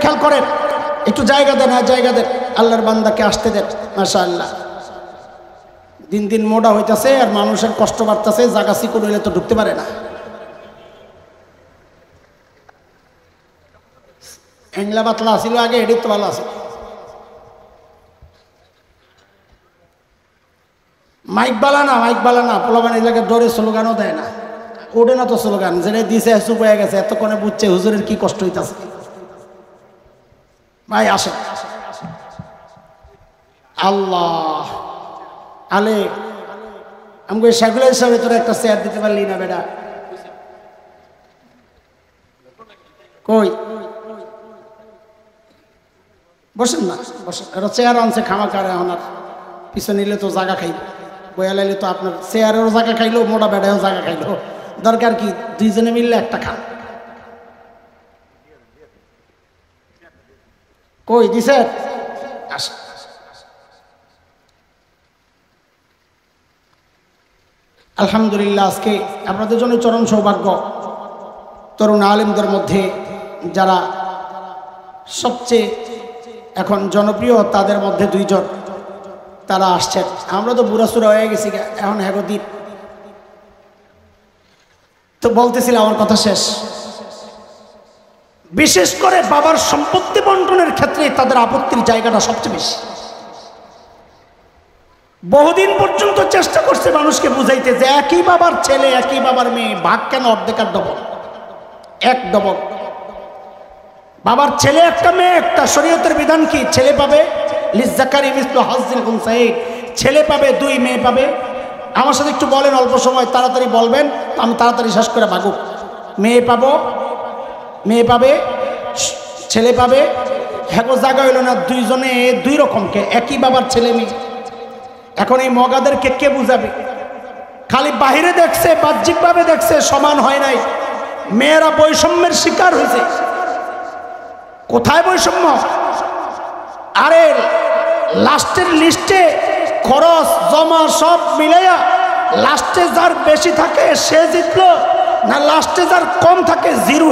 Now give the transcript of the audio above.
খেয়াল করেন, একটু জায়গা দেন, হ্যাঁ জায়গা দেন, আল্লাহর বান্দাকে আসতে দেন। মাশাআল্লাহ, দিন দিন মোটা হইতেছে আর মানুষের কষ্ট বাড়তেছে, জায়গা চিকন হইলে তো ঢুকতে পারে না। এংলা পাতলা আসিল আগে, এডিট তো ভালো আছে। মাইক বালা না, পোলাবান এই জায়গায় ডরে স্লোগানও দেয় না, ওঠে না তো স্লোগান, যেটা দিছে চুপ হয়ে গেছে, এতক্ষণে বুঝছে হুজুরের কি কষ্ট হইতেছে। ভাই আসেন, আল্লাহ আলে আমাকে শাগুল হিসাবে তোরা একটা চেয়ার দিতে পারলি না বেটা? কই বসেন না, বসেন। এটা চেয়ার আনছে খামাকারে, আমার পিছনে নিলে তো জায়গা খাইব, বয়া লাইলে তো আপনার চেয়ারেরও জায়গা খাইলো, মোটা বেড়ায়ও জায়গা খাইলো, দরকার কি দুইজনে মিললে একটা খান। কই দিছে? আলহামদুলিল্লাহ, আজকে আপনাদের জন্য চরম সৌভাগ্য, তরুণ আলেমদের মধ্যে যারা সবচেয়ে এখন জনপ্রিয় তাদের মধ্যে দুইজন তারা আসছেন। আমরা তো বুড়াসুরা হয়ে গেছি এখন, হ্যাগদিন তো বলতেছিলাম, আমার কথা শেষ। বিশেষ করে বাবার সম্পত্তি বন্টনের ক্ষেত্রে তাদের আপত্তির জায়গাটা সবচেয়ে বেশি। বহুদিন পর্যন্ত চেষ্টা করছে মানুষকে বুঝাইতে যে একই বাবার ছেলে একই বাবার মেয়ে, ভাগ কেন অর্ধেক আর ডবল? এক ডবল। বাবার ছেলে একটা মেয়ে একটা, শরীয়তের বিধান কি? ছেলে পাবে লিজ্জাকারি মিসলু হাজ্জিল উনসায়াইন, ছেলে পাবে 2, মেয়ে পাবে। আমার সাথে একটু বলেন, অল্প সময় তাড়াতাড়ি বলবেন, আমি তাড়াতাড়ি শেষ করে ভাগুক। মেয়ে পাবে, ছেলে পাবে। হ্যাঁ জায়গা হইল না, দুইজনে 2 রকমকে, একই বাবার ছেলে মেয়ে। এখন এই মগাদেরকে কে বুঝাবে? খালি বাহিরে দেখছে, বাহ্যিকভাবে দেখছে, সমান হয় নাই। মেয়েরা বৈষম্যের শিকার হয়েছে। কোথায় বৈষম্য? আরে লাস্টের লিস্টে খরচ জমা সব মিলাইয়া লাস্টে যার বেশি থাকে সে জিতলো, না লাস্টে যার কম থাকে জিরো।